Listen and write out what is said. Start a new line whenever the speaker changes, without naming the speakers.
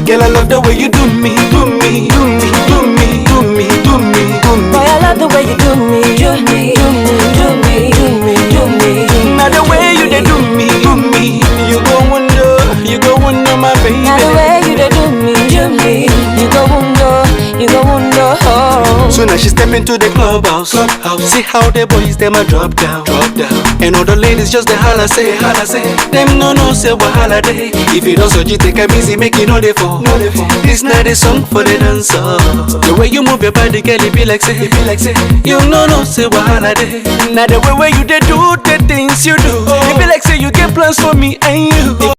Girl, I love the way you do me, do me, do me, do me, do me, do me, do me.
Boy, I love the way you do me, do me, do me, do me, do me, do me.
Now the way you dey do me, you go wonder, my baby.
Now the way you dey do me, you go wonder.
So now she step into the clubhouse. See how the boys them a drop down. And all the ladies just the holla say. Them no say wahala day. If you don't so you take a easy, make it no dey fall. This night is song for the dancer. The way you move your body, girl, it be like say. You no say wahala day. Now the way you dey do the things you do, it be like say you get plans for me and you.